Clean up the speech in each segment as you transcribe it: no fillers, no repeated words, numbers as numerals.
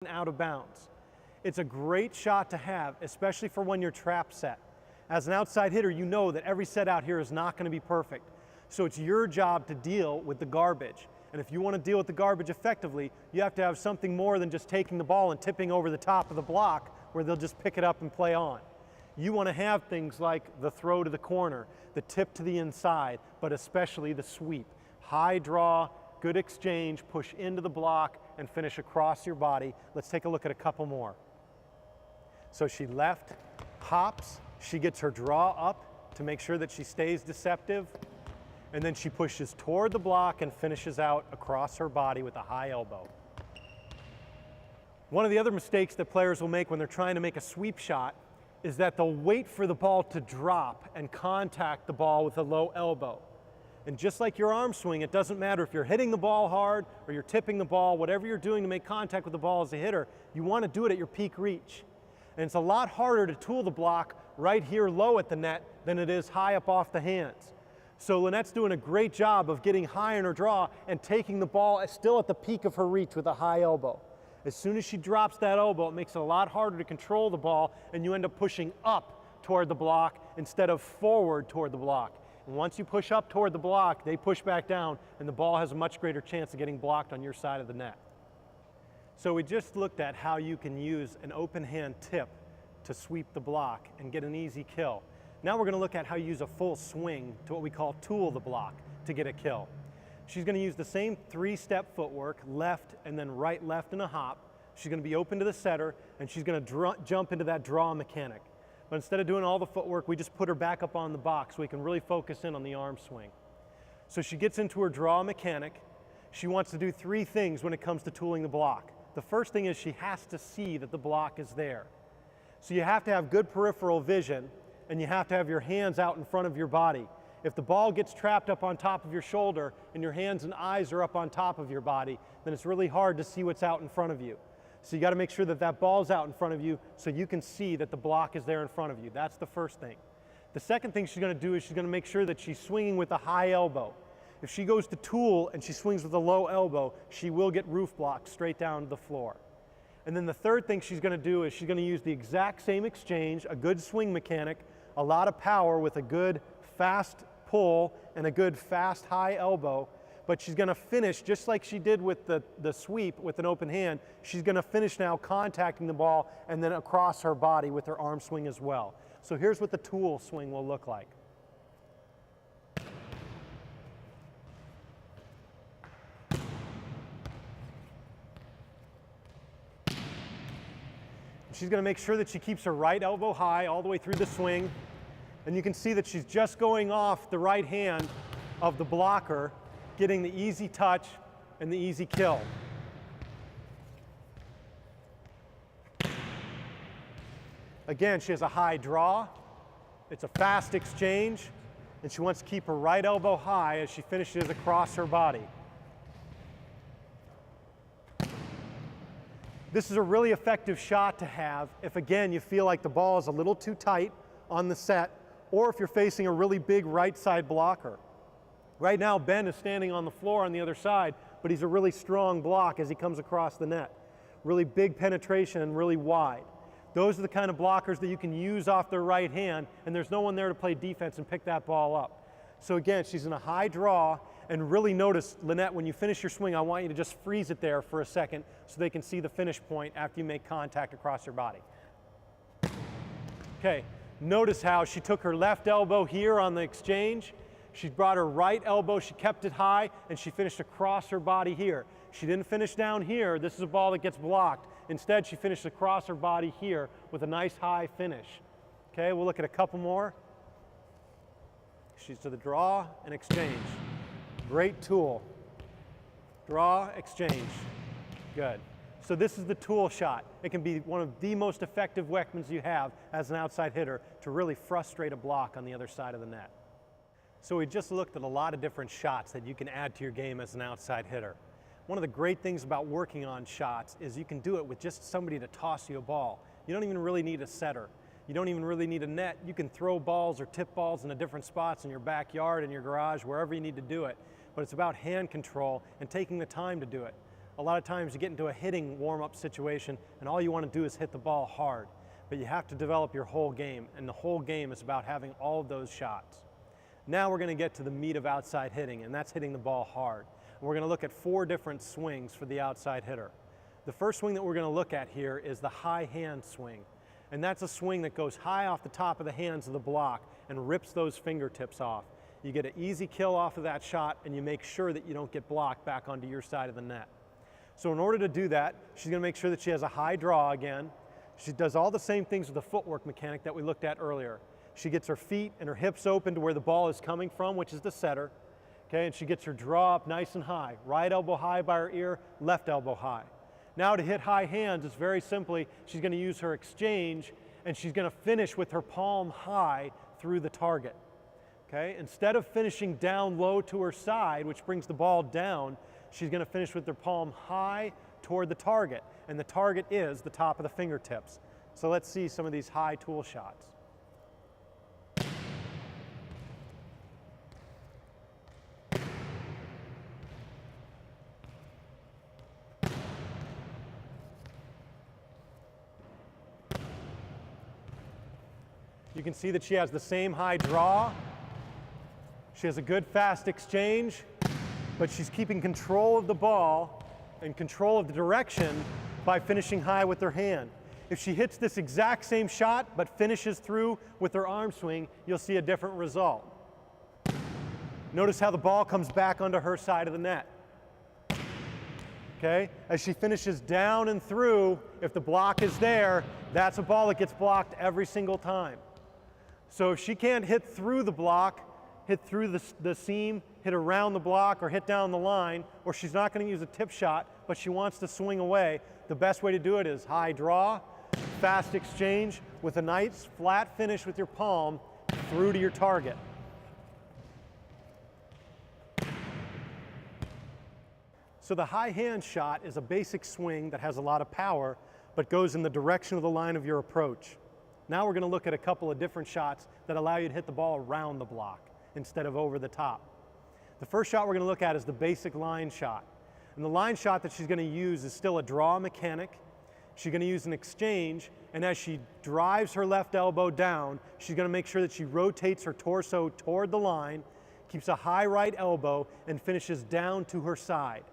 out of bounds. It's a great shot to have, especially for when you're trap set. As an outside hitter, you know that every set out here is not going to be perfect. So it's your job to deal with the garbage. And if you want to deal with the garbage effectively, you have to have something more than just taking the ball and tipping over the top of the block where they'll just pick it up and play on. You want to have things like the throw to the corner, the tip to the inside, but especially the sweep. High draw, good exchange, push into the block, and finish across your body. Let's take a look at a couple more. So she left, hops, she gets her draw up to make sure that she stays deceptive, and then she pushes toward the block and finishes out across her body with a high elbow. One of the other mistakes that players will make when they're trying to make a sweep shot is that they'll wait for the ball to drop and contact the ball with a low elbow. And just like your arm swing, it doesn't matter if you're hitting the ball hard or you're tipping the ball, whatever you're doing to make contact with the ball as a hitter, you want to do it at your peak reach. And it's a lot harder to tool the block right here low at the net than it is high up off the hands. So Lynette's doing a great job of getting high in her draw and taking the ball still at the peak of her reach with a high elbow. As soon as she drops that elbow, it makes it a lot harder to control the ball, and you end up pushing up toward the block instead of forward toward the block. And once you push up toward the block, they push back down, and the ball has a much greater chance of getting blocked on your side of the net. So we just looked at how you can use an open hand tip to sweep the block and get an easy kill. Now we're going to look at how you use a full swing to what we call tool the block to get a kill. She's going to use the same three-step footwork, left and then right, left, and a hop. She's going to be open to the setter, and she's going to jump into that draw mechanic. But instead of doing all the footwork, we just put her back up on the box so we can really focus in on the arm swing. So she gets into her draw mechanic. She wants to do three things when it comes to tooling the block. The first thing is she has to see that the block is there. So you have to have good peripheral vision, and you have to have your hands out in front of your body. If the ball gets trapped up on top of your shoulder and your hands and eyes are up on top of your body, then it's really hard to see what's out in front of you. So you got to make sure that that ball's out in front of you so you can see that the block is there in front of you. That's the first thing. The second thing she's going to do is she's going to make sure that she's swinging with a high elbow. If she goes to tool and she swings with a low elbow, she will get roof blocked straight down to the floor. And then the third thing she's going to do is she's going to use the exact same exchange, a good swing mechanic, a lot of power with a good fast pull and a good fast high elbow, but she's going to finish just like she did with the sweep with an open hand. She's going to finish now contacting the ball and then across her body with her arm swing as well. So here's what the tool swing will look like. She's going to make sure that she keeps her right elbow high all the way through the swing. And you can see that she's just going off the right hand of the blocker, getting the easy touch and the easy kill. Again, she has a high draw. It's a fast exchange, and she wants to keep her right elbow high as she finishes across her body. This is a really effective shot to have if, again, you feel like the ball is a little too tight on the set, or if you're facing a really big right side blocker. Right now, Ben is standing on the floor on the other side, but he's a really strong block as he comes across the net. Really big penetration and really wide. Those are the kind of blockers that you can use off their right hand, and there's no one there to play defense and pick that ball up. So again, she's in a high draw, and really notice, Lynette, when you finish your swing, I want you to just freeze it there for a second so they can see the finish point after you make contact across your body. Okay, notice how she took her left elbow here on the exchange. She brought her right elbow, she kept it high, and she finished across her body here. She didn't finish down here. This is a ball that gets blocked. Instead, she finished across her body here with a nice high finish. Okay, we'll look at a couple more. She's to the draw and exchange. Great tool. Draw, exchange. Good. So this is the tool shot. It can be one of the most effective weapons you have as an outside hitter to really frustrate a block on the other side of the net. So we just looked at a lot of different shots that you can add to your game as an outside hitter. One of the great things about working on shots is you can do it with just somebody to toss you a ball. You don't even really need a setter. You don't even really need a net. You can throw balls or tip balls into different spots in your backyard, in your garage, wherever you need to do it. But it's about hand control and taking the time to do it. A lot of times you get into a hitting warm-up situation and all you want to do is hit the ball hard. But you have to develop your whole game, and the whole game is about having all of those shots. Now we're going to get to the meat of outside hitting, and that's hitting the ball hard. And we're going to look at 4 different swings for the outside hitter. The first swing that we're going to look at here is the high hand swing. And that's a swing that goes high off the top of the hands of the block and rips those fingertips off. You get an easy kill off of that shot, and you make sure that you don't get blocked back onto your side of the net. So in order to do that, she's going to make sure that she has a high draw again. She does all the same things with the footwork mechanic that we looked at earlier. She gets her feet and her hips open to where the ball is coming from, which is the setter. Okay, and she gets her draw up nice and high. Right elbow high by her ear, left elbow high. Now to hit high hands, it's very simply, she's going to use her exchange, and she's going to finish with her palm high through the target. Okay, instead of finishing down low to her side, which brings the ball down, she's going to finish with her palm high toward the target, and the target is the top of the fingertips. So let's see some of these high tool shots. You can see that she has the same high draw. She has a good fast exchange, but she's keeping control of the ball and control of the direction by finishing high with her hand. If she hits this exact same shot but finishes through with her arm swing, you'll see a different result. Notice how the ball comes back onto her side of the net. Okay? As she finishes down and through, if the block is there, that's a ball that gets blocked every single time. So if she can't hit through the block, hit through the seam, hit around the block, or hit down the line, or she's not going to use a tip shot, but she wants to swing away, the best way to do it is high draw, fast exchange with a nice flat finish with your palm through to your target. So the high hand shot is a basic swing that has a lot of power, but goes in the direction of the line of your approach. Now we're going to look at a couple of different shots that allow you to hit the ball around the block instead of over the top. The first shot we're going to look at is the basic line shot. And the line shot that she's going to use is still a draw mechanic. She's going to use an exchange, and as she drives her left elbow down, she's going to make sure that she rotates her torso toward the line, keeps a high right elbow, and finishes down to her side.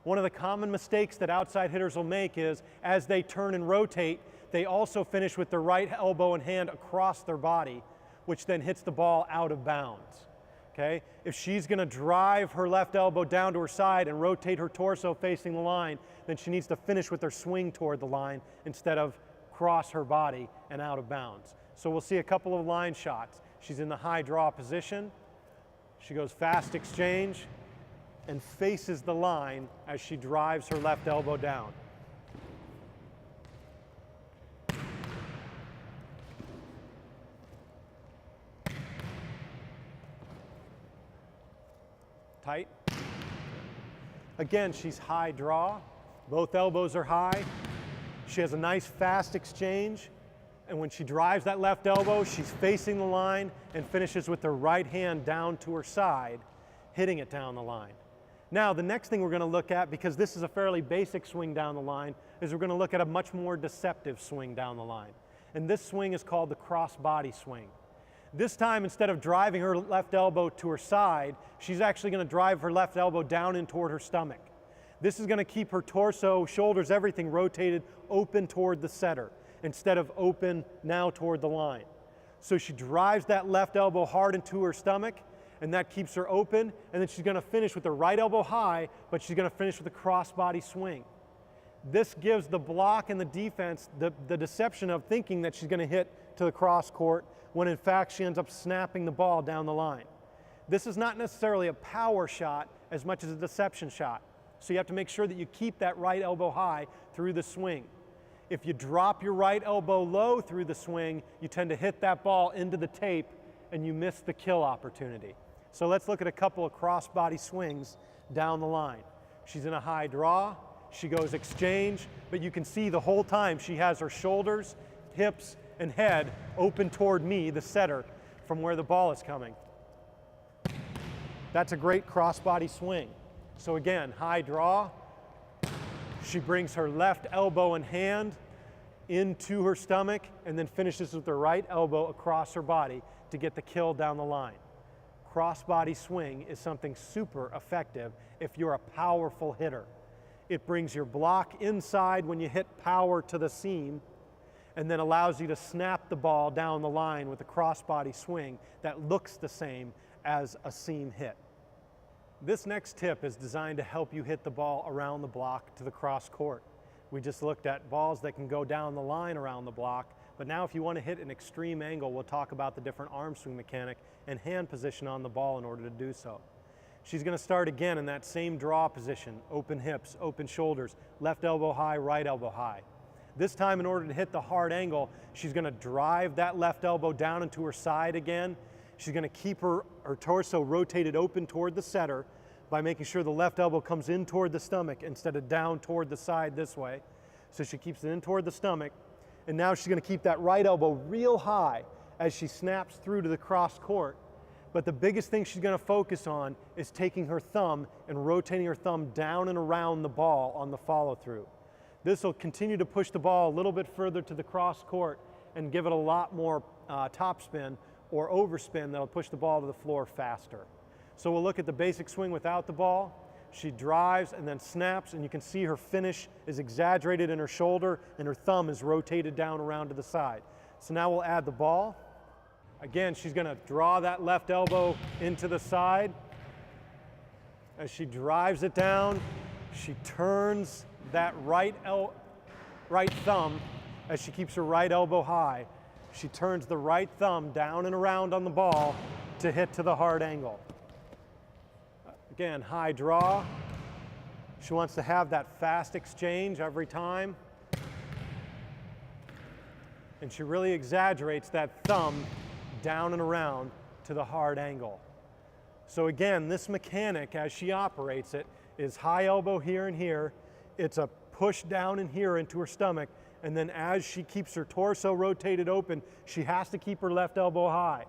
One of the common mistakes that outside hitters will make is, as they turn and rotate, they also finish with their right elbow and hand across their body, which then hits the ball out of bounds. Okay? If she's going to drive her left elbow down to her side and rotate her torso facing the line, then she needs to finish with her swing toward the line instead of cross her body and out of bounds. So we'll see a couple of line shots. She's in the high draw position. She goes fast exchange and faces the line as she drives her left elbow down. Tight. Again, she's high draw. Both elbows are high. She has a nice fast exchange. And when she drives that left elbow, she's facing the line and finishes with her right hand down to her side, hitting it down the line. Now, the next thing we're going to look at, because this is a fairly basic swing down the line, is we're going to look at a much more deceptive swing down the line. And this swing is called the cross-body swing. This time, instead of driving her left elbow to her side, she's actually going to drive her left elbow down in toward her stomach. This is going to keep her torso, shoulders, everything rotated open toward the setter instead of open now toward the line. So she drives that left elbow hard into her stomach, and that keeps her open, and then she's going to finish with the right elbow high, but she's going to finish with a cross-body swing. This gives the block and the defense the deception of thinking that she's going to hit to the cross court, when in fact she ends up snapping the ball down the line. This is not necessarily a power shot as much as a deception shot. So you have to make sure that you keep that right elbow high through the swing. If you drop your right elbow low through the swing, you tend to hit that ball into the tape and you miss the kill opportunity. So let's look at a couple of cross-body swings down the line. She's in a high draw, she goes exchange, but you can see the whole time she has her shoulders, hips, and head open toward me, the setter, from where the ball is coming. That's a great cross-body swing. So again, high draw, She brings her left elbow and hand into her stomach and then finishes with her right elbow across her body to get the kill down the line. Crossbody swing is something super effective if you're a powerful hitter. It brings your block inside when you hit power to the seam and then allows you to snap the ball down the line with a crossbody swing that looks the same as a seam hit. This next tip is designed to help you hit the ball around the block to the cross court. We just looked at balls that can go down the line around the block, but now if you want to hit an extreme angle, we'll talk about the different arm swing mechanic and hand position on the ball in order to do so. She's going to start again in that same draw position, open hips, open shoulders, left elbow high, right elbow high. This time, in order to hit the hard angle, she's going to drive that left elbow down into her side again. She's going to keep her torso rotated open toward the setter by making sure the left elbow comes in toward the stomach instead of down toward the side this way. So she keeps it in toward the stomach. And now she's going to keep that right elbow real high as she snaps through to the cross court. But the biggest thing she's going to focus on is taking her thumb and rotating her thumb down and around the ball on the follow through. This will continue to push the ball a little bit further to the cross court and give it a lot more topspin or overspin that'll push the ball to the floor faster. So we'll look at the basic swing without the ball. She drives and then snaps, and you can see her finish is exaggerated in her shoulder and her thumb is rotated down around to the side. So now we'll add the ball. Again, she's going to draw that left elbow into the side. As she drives it down, she turns that right thumb as she keeps her right elbow high. She turns the right thumb down and around on the ball to hit to the hard angle. Again, high draw. She wants to have that fast exchange every time. And she really exaggerates that thumb down and around to the hard angle. So again, this mechanic, as she operates it, is high elbow here and here. It's a push down in here into her stomach. And then as she keeps her torso rotated open, she has to keep her left elbow high.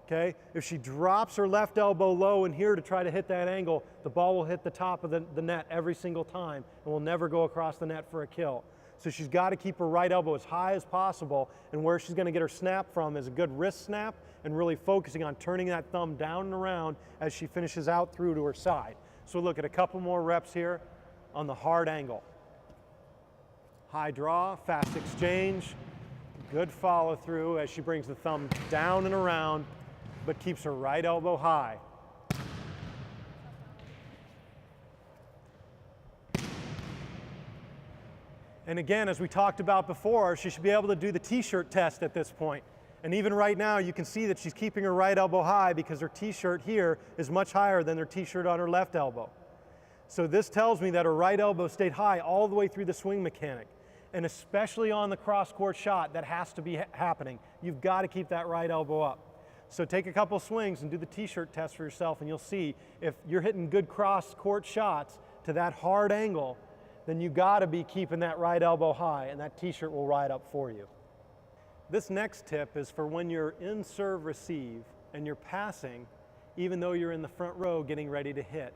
Okay? If she drops her left elbow low in here to try to hit that angle, the ball will hit the top of the net every single time and will never go across the net for a kill. So she's got to keep her right elbow as high as possible, and where she's going to get her snap from is a good wrist snap and really focusing on turning that thumb down and around as she finishes out through to her side. So we'll look at a couple more reps here on the hard angle. High draw, fast exchange, good follow through as she brings the thumb down and around, but keeps her right elbow high. And again, as we talked about before, she should be able to do the t-shirt test at this point. And even right now, you can see that she's keeping her right elbow high because her t-shirt here is much higher than her t-shirt on her left elbow. So this tells me that her right elbow stayed high all the way through the swing mechanic. And especially on the cross-court shot, that has to be happening. You've got to keep that right elbow up. So take a couple swings and do the t-shirt test for yourself, and you'll see if you're hitting good cross-court shots to that hard angle, then you got to be keeping that right elbow high, and that t-shirt will ride up for you. This next tip is for when you're in serve receive and you're passing, even though you're in the front row getting ready to hit.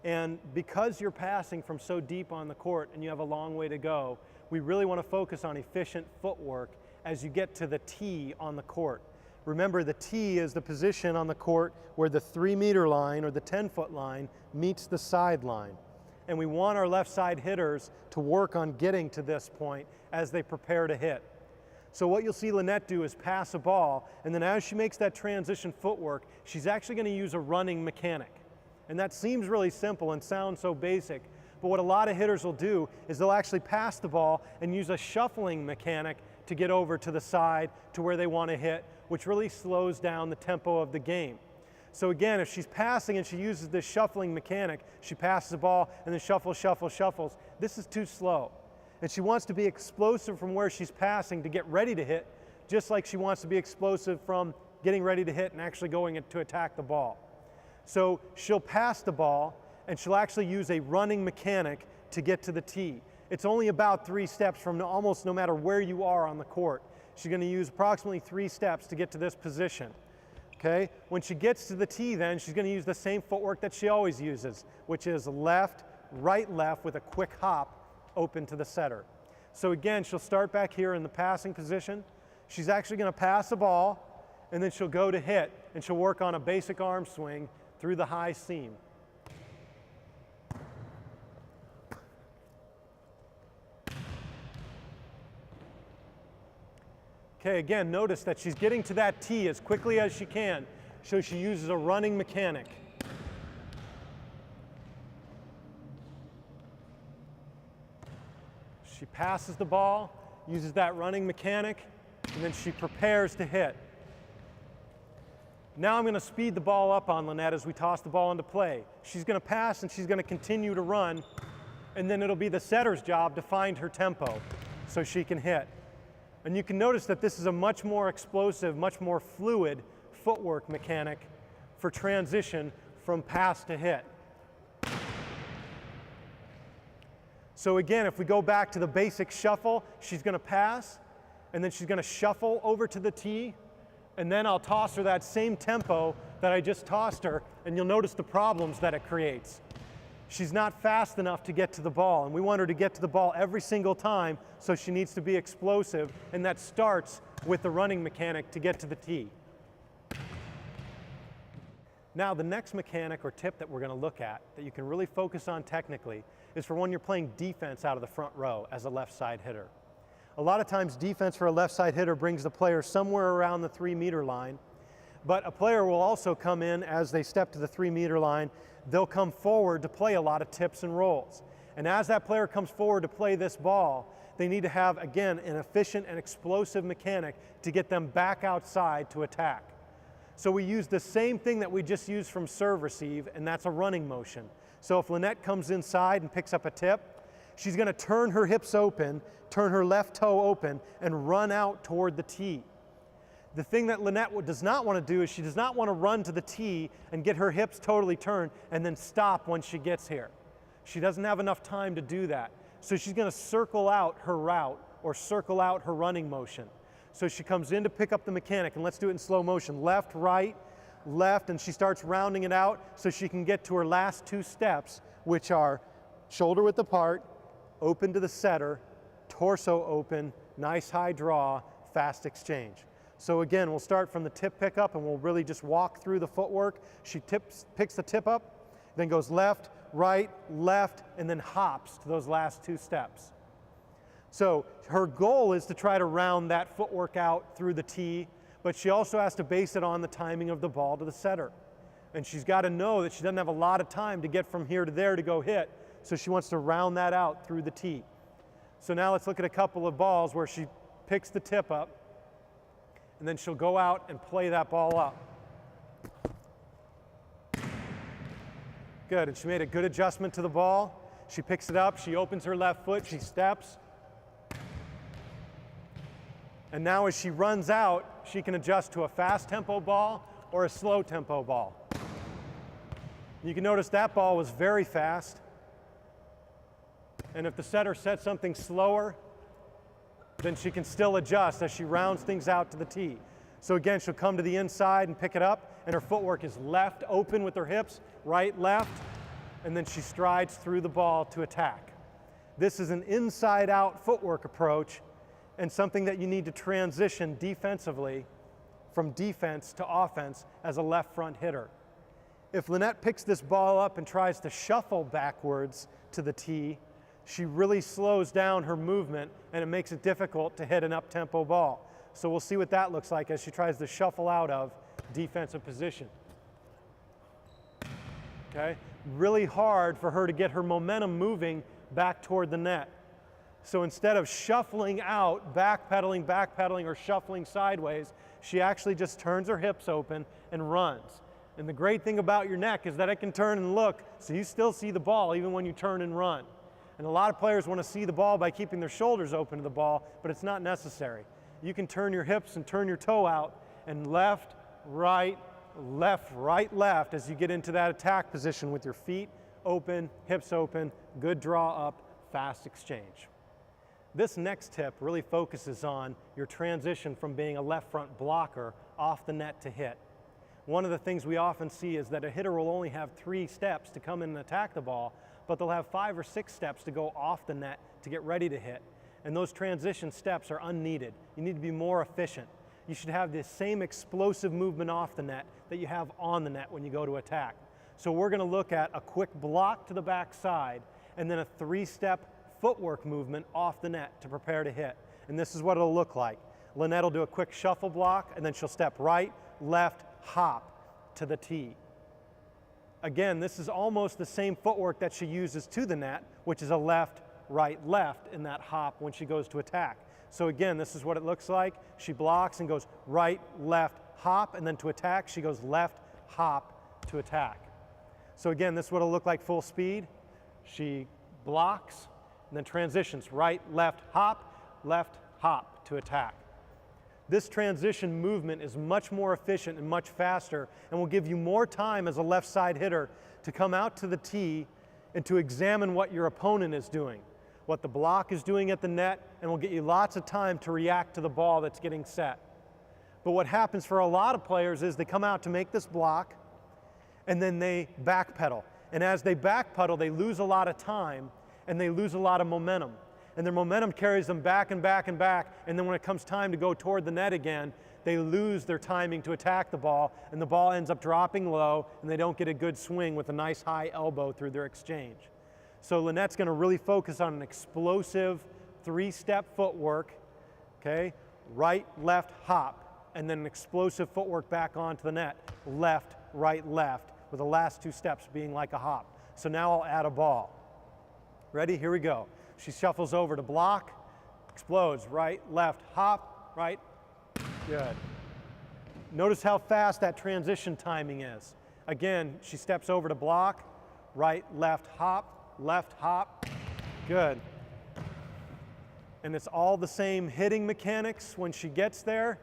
And because you're passing from so deep on the court and you have a long way to go, we really want to focus on efficient footwork as you get to the tee on the court. Remember, the tee is the position on the court where the 3-meter line or the 10-foot line meets the sideline. And we want our left side hitters to work on getting to this point as they prepare to hit. So what you'll see Lynette do is pass a ball, and then as she makes that transition footwork, she's actually going to use a running mechanic. And that seems really simple and sounds so basic, but what a lot of hitters will do is they'll actually pass the ball and use a shuffling mechanic to get over to the side to where they want to hit, which really slows down the tempo of the game. So again, if she's passing and she uses this shuffling mechanic, she passes the ball and then shuffles, shuffles, shuffles. This is too slow. And she wants to be explosive from where she's passing to get ready to hit, just like she wants to be explosive from getting ready to hit and actually going to attack the ball. So she'll pass the ball and she'll actually use a running mechanic to get to the tee. It's only about 3 steps from almost no matter where you are on the court. She's going to use approximately 3 steps to get to this position. Okay? When she gets to the tee then, she's going to use the same footwork that she always uses, which is left, right, left with a quick hop open to the setter. So again, she'll start back here in the passing position. She's actually going to pass the ball, and then she'll go to hit, and she'll work on a basic arm swing through the high seam. Okay, again, notice that she's getting to that tee as quickly as she can, so she uses a running mechanic. She passes the ball, uses that running mechanic, and then she prepares to hit. Now I'm going to speed the ball up on Lynette as we toss the ball into play. She's going to pass and she's going to continue to run, and then it'll be the setter's job to find her tempo so she can hit. And you can notice that this is a much more explosive, much more fluid footwork mechanic for transition from pass to hit. So again, if we go back to the basic shuffle, she's going to pass, and then she's going to shuffle over to the tee, and then I'll toss her that same tempo that I just tossed her, and you'll notice the problems that it creates. She's not fast enough to get to the ball, and we want her to get to the ball every single time, so she needs to be explosive, and that starts with the running mechanic to get to the tee. Now, the next mechanic or tip that we're going to look at that you can really focus on technically is for when you're playing defense out of the front row as a left side hitter. A lot of times defense for a left side hitter brings the player somewhere around the 3-meter line, but a player will also come in as they step to the 3-meter line. They'll come forward to play a lot of tips and rolls. And as that player comes forward to play this ball, they need to have, again, an efficient and explosive mechanic to get them back outside to attack. So we use the same thing that we just used from serve receive, and that's a running motion. So if Lynette comes inside and picks up a tip, she's going to turn her hips open, turn her left toe open, and run out toward the tee. The thing that Lynette does not want to do is she does not want to run to the tee and get her hips totally turned and then stop when she gets here. She doesn't have enough time to do that. So she's going to circle out her route or circle out her running motion. So she comes in to pick up the mechanic, and let's do it in slow motion. Left, right, left, and she starts rounding it out so she can get to her last 2 steps, which are shoulder width apart, open to the setter, torso open, nice high draw, fast exchange. So again, we'll start from the tip pickup, and we'll really just walk through the footwork. She picks the tip up, then goes left, right, left, and then hops to those last 2 steps. So her goal is to try to round that footwork out through the tee, but she also has to base it on the timing of the ball to the setter. And she's got to know that she doesn't have a lot of time to get from here to there to go hit, so she wants to round that out through the tee. So now let's look at a couple of balls where she picks the tip up, and then she'll go out and play that ball up. Good, and she made a good adjustment to the ball. She picks it up, she opens her left foot, she steps. And now as she runs out, she can adjust to a fast tempo ball or a slow tempo ball. You can notice that ball was very fast. And if the setter sets something slower, then she can still adjust as she rounds things out to the tee. So again, she'll come to the inside and pick it up, and her footwork is left open with her hips, right, left, and then she strides through the ball to attack. This is an inside-out footwork approach, and something that you need to transition defensively from defense to offense as a left front hitter. If Lynette picks this ball up and tries to shuffle backwards to the tee, she really slows down her movement, and it makes it difficult to hit an up-tempo ball. So we'll see what that looks like as she tries to shuffle out of defensive position. Okay? Really hard for her to get her momentum moving back toward the net. So instead of shuffling out, backpedaling, or shuffling sideways, she actually just turns her hips open and runs. And the great thing about your neck is that it can turn and look, so you still see the ball even when you turn and run. And a lot of players want to see the ball by keeping their shoulders open to the ball, but it's not necessary. You can turn your hips and turn your toe out, and left, right, left as you get into that attack position with your feet open, hips open, good draw up, fast exchange. This next tip really focuses on your transition from being a left front blocker off the net to hit. One of the things we often see is that a hitter will only have 3 steps to come in and attack the ball, but they'll have 5 or 6 steps to go off the net to get ready to hit. And those transition steps are unneeded. You need to be more efficient. You should have the same explosive movement off the net that you have on the net when you go to attack. So we're going to look at a quick block to the backside and then a 3-step footwork movement off the net to prepare to hit. And this is what it'll look like. Lynette will do a quick shuffle block and then she'll step right, left, hop to the tee. Again, this is almost the same footwork that she uses to the net, which is a left, right, left in that hop when she goes to attack. So again, this is what it looks like. She blocks and goes right, left, hop, and then to attack, she goes left, hop to attack. So again, this is what it'll look like full speed. She blocks and then transitions right, left, hop to attack. This transition movement is much more efficient and much faster and will give you more time as a left side hitter to come out to the tee and to examine what your opponent is doing, what the block is doing at the net, and will get you lots of time to react to the ball that's getting set. But what happens for a lot of players is they come out to make this block and then they backpedal. And as they backpedal, they lose a lot of time and they lose a lot of momentum. And their momentum carries them back and back and back, and then when it comes time to go toward the net again, they lose their timing to attack the ball, and the ball ends up dropping low, and they don't get a good swing with a nice high elbow through their exchange. So Lynette's going to really focus on an explosive 3-step footwork, okay? Right, left, hop, and then an explosive footwork back onto the net. Left, right, left, with the last 2 steps being like a hop. So now I'll add a ball. Ready? Here we go. She shuffles over to block, explodes, right, left, hop, right, good. Notice how fast that transition timing is. Again, she steps over to block, right, left, hop, good. And it's all the same hitting mechanics when she gets there.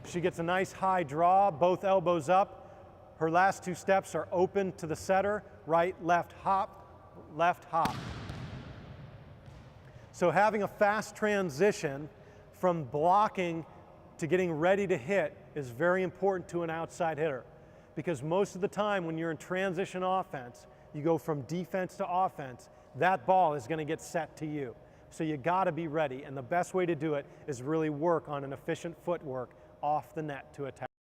She gets a nice high draw, both elbows up. Her last 2 steps are open to the setter, right, left, hop. So having a fast transition from blocking to getting ready to hit is very important to an outside hitter, because most of the time when you're in transition offense, you go from defense to offense, that ball is going to get set to you. So you got to be ready, and the best way to do it is really work on an efficient footwork off the net to attack.